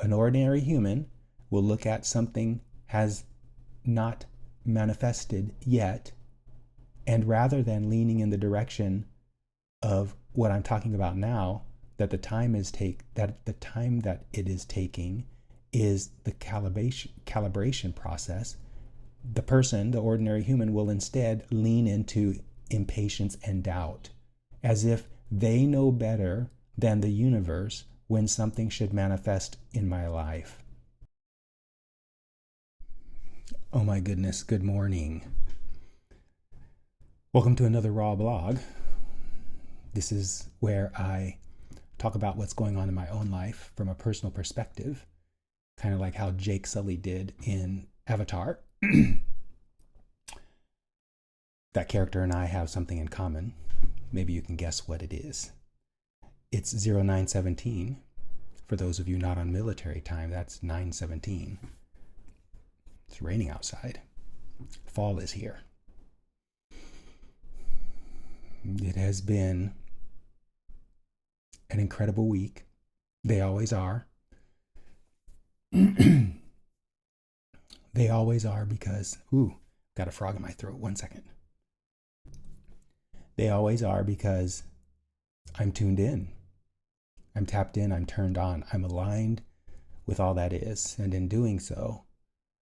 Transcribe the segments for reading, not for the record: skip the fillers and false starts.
an ordinary human will look at something has not manifested yet, and rather than leaning in the direction of what I'm talking about now, that the time that it is taking is the calibration process, the ordinary human, will instead lean into impatience and doubt, as if they know better than the universe when something should manifest in my life. Oh my goodness, good morning. Welcome to another Raw blog. This is where I talk about what's going on in my own life from a personal perspective, kind of like how Jake Sully did in Avatar. That character and I have something in common. Maybe you can guess what it is. It's 0917. For those of you not on military time, that's 917. It's raining outside. Fall is here. It has been an incredible week. They always are. They always are because, got a frog in my throat. 1 second. They always are because I'm tuned in. I'm tapped in. I'm turned on. I'm aligned with all that is. And in doing so,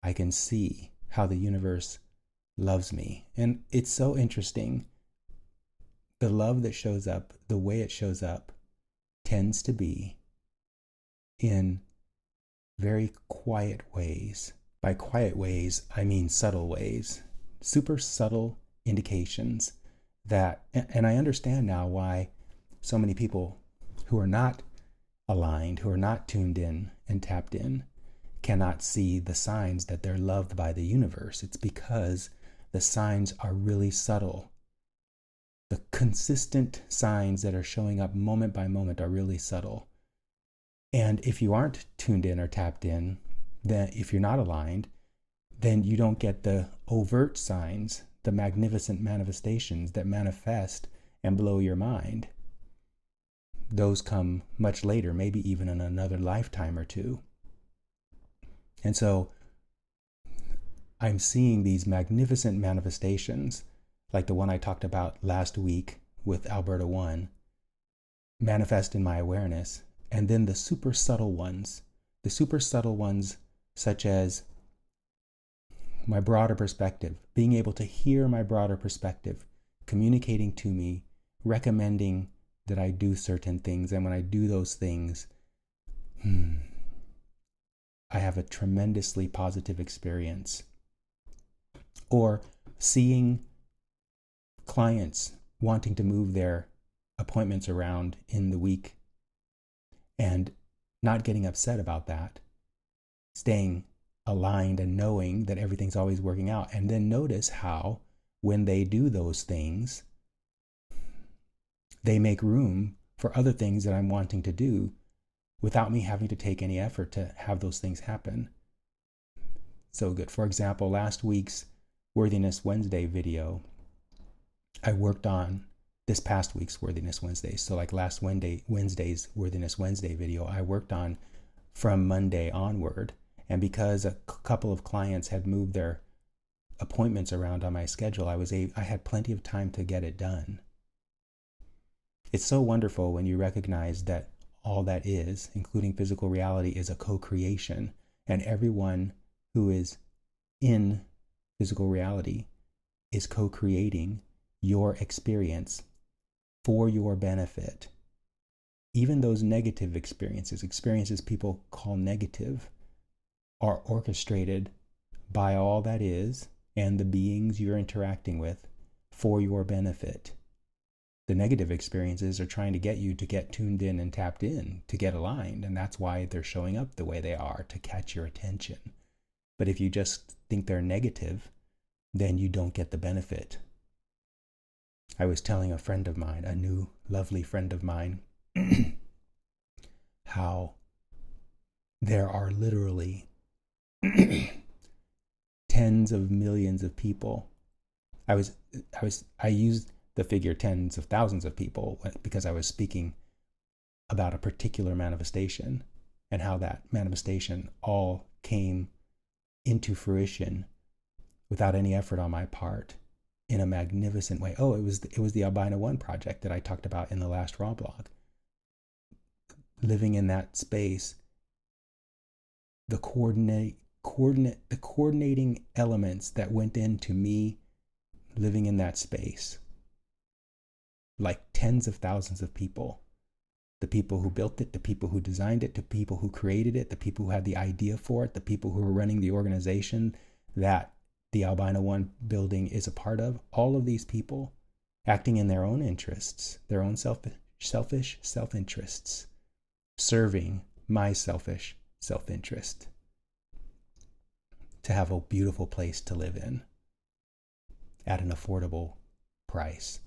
I can see how the universe loves me. And it's so interesting. The love that shows up, the way it shows up, tends to be in very quiet ways. By quiet ways, I mean subtle ways. Super subtle indications that, and I understand now why so many people who are not aligned, who are not tuned in and tapped in, cannot see the signs that they're loved by the universe. It's because the signs are really subtle. The consistent signs that are showing up moment by moment are really subtle. And if you aren't tuned in or tapped in, then if you're not aligned, then you don't get the overt signs, the magnificent manifestations that manifest and blow your mind. Those come much later, maybe even in another lifetime or two. And so I'm seeing these magnificent manifestations, like the one I talked about last week with Alberta 1, manifest in my awareness. And then the super subtle ones such as my broader perspective, being able to hear my broader perspective, communicating to me, recommending that I do certain things. And when I do those things, I have a tremendously positive experience. Or seeing clients wanting to move their appointments around in the week and not getting upset about that, staying aligned and knowing that everything's always working out. And then notice how when they do those things, they make room for other things that I'm wanting to do without me having to take any effort to have those things happen. So good. For example, last week's Worthiness Wednesday video, I worked on this past week's Worthiness Wednesday. So like last Wednesday's Worthiness Wednesday video, I worked on from Monday onward. And because a couple of clients had moved their appointments around on my schedule, I had plenty of time to get it done. It's so wonderful when you recognize that all that is, including physical reality, is a co-creation. And everyone who is in physical reality is co-creating your experience for your benefit. Even those negative experiences people call negative, are orchestrated by all that is and the beings you're interacting with for your benefit. The negative experiences are trying to get you to get tuned in and tapped in, to get aligned, and that's why they're showing up the way they are, to catch your attention. But if you just think they're negative, then you don't get the benefit. I was telling a friend of mine, a new lovely friend of mine, how there are literally tens of millions of people. I used the figure tens of thousands of people because I was speaking about a particular manifestation. and how that manifestation all came into fruition without any effort on my part in a magnificent way. Oh, it was the Albino One project that I talked about in the last Raw blog. Living in that space, the coordinating elements that went into me living in that space, like tens of thousands of people. The people who built it, the people who designed it, the people who created it, the people who had the idea for it, the people who were running the organization that the Albino One building is a part of, all of these people acting in their own interests, their own selfish self-interests, serving my selfish self-interest to have a beautiful place to live in at an affordable price.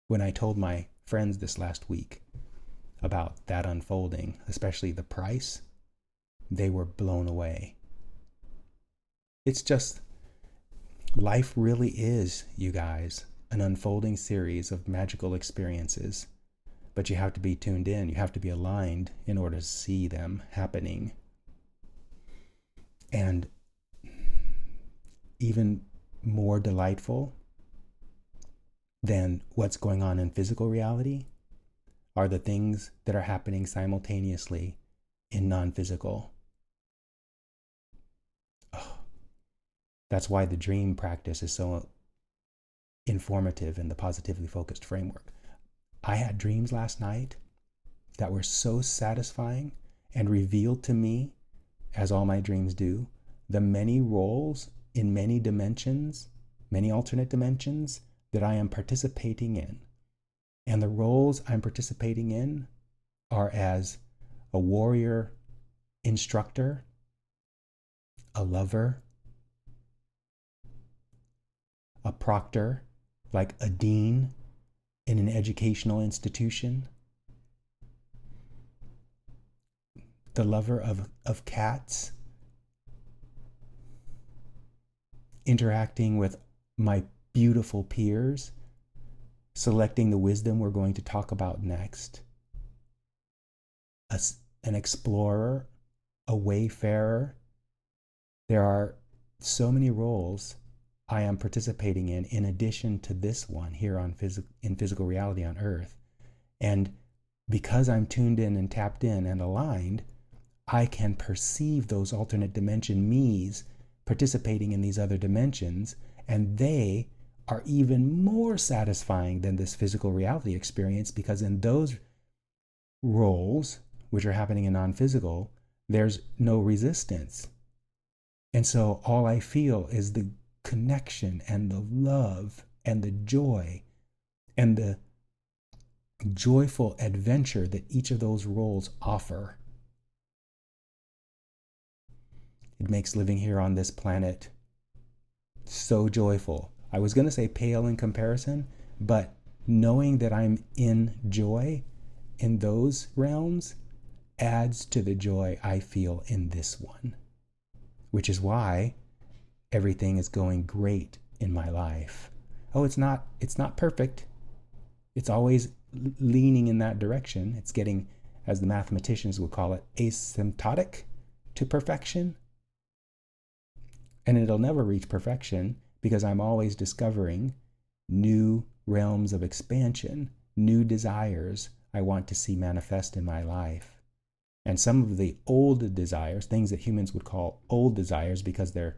When I told my friends this last week about that unfolding, especially the price, they were blown away. It's just, life really is, you guys, an unfolding series of magical experiences. But you have to be tuned in, you have to be aligned in order to see them happening. And even more delightful than what's going on in physical reality are the things that are happening simultaneously in non-physical. Oh, that's why the dream practice is so informative in the positively focused framework. I had dreams last night that were so satisfying and revealed to me, as all my dreams do, the many roles in many dimensions, many alternate dimensions that I am participating in. And the roles I'm participating in are as a warrior instructor, a lover, a proctor, like a dean in an educational institution, the lover of cats, interacting with my beautiful peers, selecting the wisdom we're going to talk about next, an explorer, a wayfarer. There are so many roles I am participating in addition to this one here on in physical reality on Earth. And because I'm tuned in and tapped in and aligned, I can perceive those alternate dimension me's participating in these other dimensions, and they are even more satisfying than this physical reality experience, because in those roles, which are happening in non-physical, there's no resistance. And so all I feel is the connection and the love and the joy and the joyful adventure that each of those roles offer. It makes living here on this planet so joyful. I was going to say pale in comparison, but knowing that I'm in joy in those realms adds to the joy I feel in this one, which is why everything is going great in my life. Oh, it's not perfect. It's always leaning in that direction. It's getting, as the mathematicians would call it, asymptotic to perfection. And it'll never reach perfection because I'm always discovering new realms of expansion, new desires I want to see manifest in my life. And some of the old desires, things that humans would call old desires because they're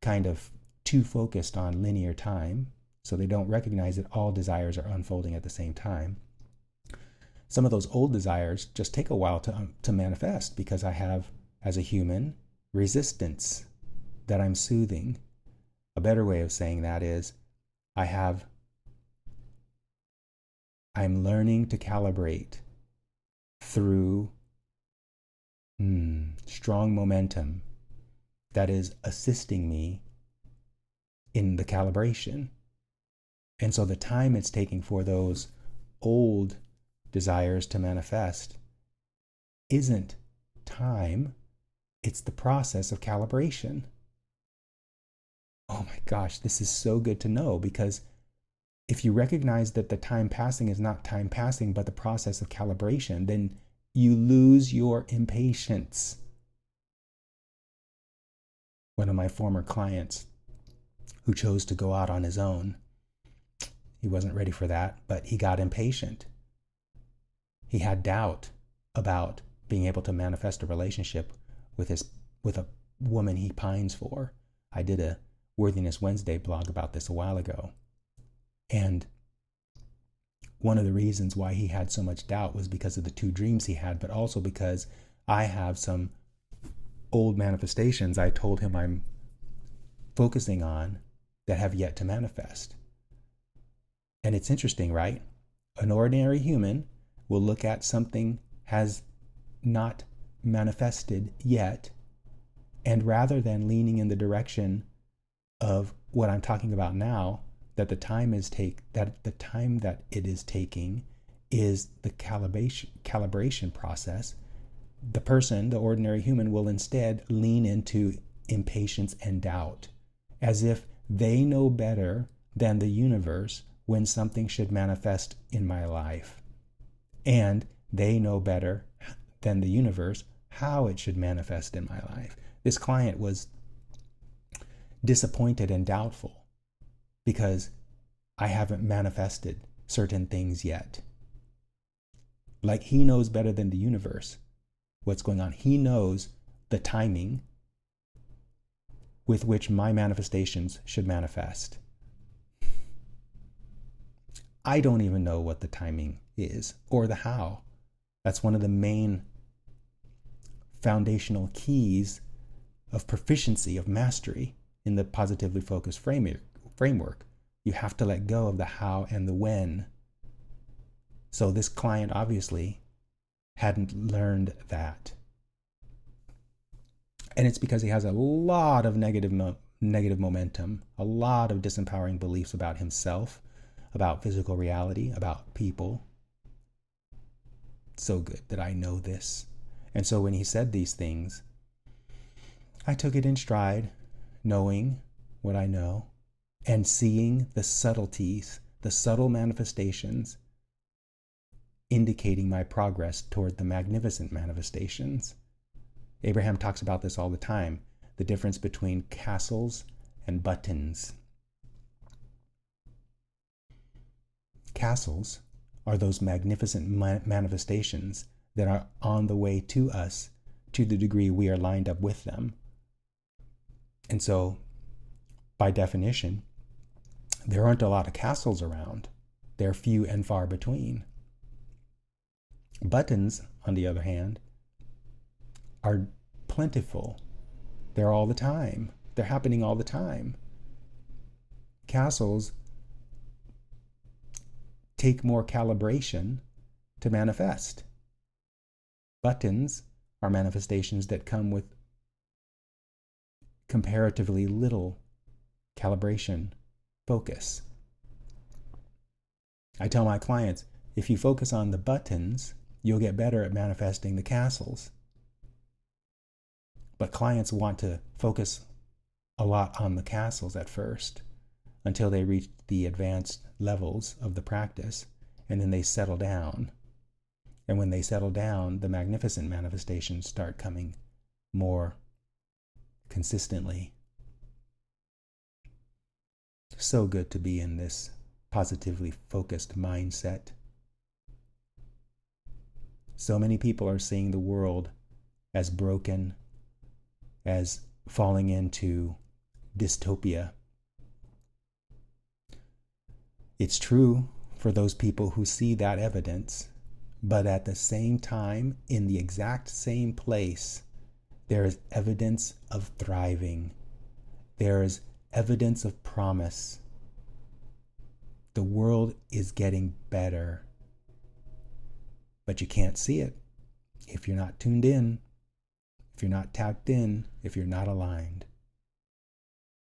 kind of too focused on linear time, so they don't recognize that all desires are unfolding at the same time. Some of those old desires just take a while to manifest because I have, as a human, resistance that I'm soothing. A better way of saying that is I'm learning to calibrate through strong momentum that is assisting me in the calibration. And so the time it's taking for those old desires to manifest isn't time, it's the process of calibration. Oh my gosh, this is so good to know, because if you recognize that the time passing is not time passing, but the process of calibration, then You lose your impatience. One of my former clients who chose to go out on his own, he wasn't ready for that, but he got impatient. He had doubt about being able to manifest a relationship with a woman he pines for. I did a Worthiness Wednesday blog about this a while ago. And one of the reasons why he had so much doubt was because of the two dreams he had, but also because I have some old manifestations I told him I'm focusing on that have yet to manifest. And it's interesting, right? An ordinary human will look at something has not manifested yet, and rather than leaning in the direction of what I'm talking about now, that the time that it is taking is the calibration process, the ordinary human, will instead lean into impatience and doubt, as if they know better than the universe when something should manifest in my life. And they know better than the universe how it should manifest in my life. This client was disappointed and doubtful because I haven't manifested certain things yet. Like, he knows better than the universe what's going on. He knows the timing with which my manifestations should manifest. I don't even know what the timing is or the how. That's one of the main foundational keys of proficiency, of mastery in the positively focused framework. You have to let go of the how and the when. So this client obviously hadn't learned that. And it's because he has a lot of negative momentum, a lot of disempowering beliefs about himself, about physical reality, about people. So good that I know this. And so when he said these things, I took it in stride, knowing what I know and seeing the subtleties, the subtle manifestations indicating my progress toward the magnificent manifestations. Abraham talks about this all the time, the difference between castles and buttons. Castles are those magnificent manifestations that are on the way to us to the degree we are lined up with them. And so, by definition, there aren't a lot of castles around. They're few and far between. Buttons, on the other hand, are plentiful. They're all the time. They're happening all the time. Castles take more calibration to manifest. Buttons are manifestations that come with comparatively little calibration focus. I tell my clients, if you focus on the buttons, you'll get better at manifesting the castles. But clients want to focus a lot on the castles at first until they reach the advanced levels of the practice, and then they settle down. And when they settle down, the magnificent manifestations start coming more consistently. So good to be in this positively focused mindset. So many people are seeing the world as broken, as falling into dystopia. It's true for those people who see that evidence, but at the same time, in the exact same place, there is evidence of thriving. There is evidence of promise. The world is getting better, but you can't see it if you're not tuned in, if you're not tapped in, if you're not aligned.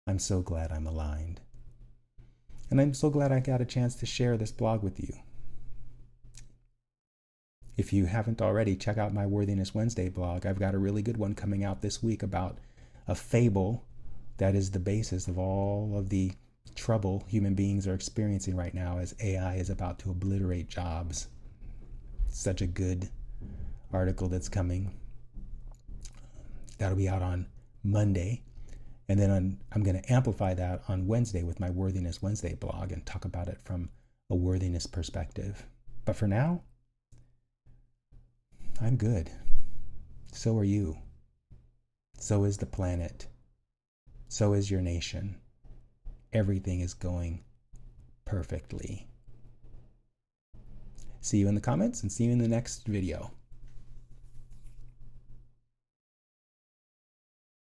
I'm so glad I'm aligned. And I'm so glad I got a chance to share this blog with you. If you haven't already, check out my Worthiness Wednesday blog. I've got a really good one coming out this week about a fable that is the basis of all of the trouble human beings are experiencing right now as AI is about to obliterate jobs. Such a good article that's coming. That'll be out on Monday. And then I'm going to amplify that on Wednesday with my Worthiness Wednesday blog and talk about it from a worthiness perspective. But for now, I'm good. So are you. So is the planet. So is your nation. Everything is going perfectly. See you in the comments and see you in the next video.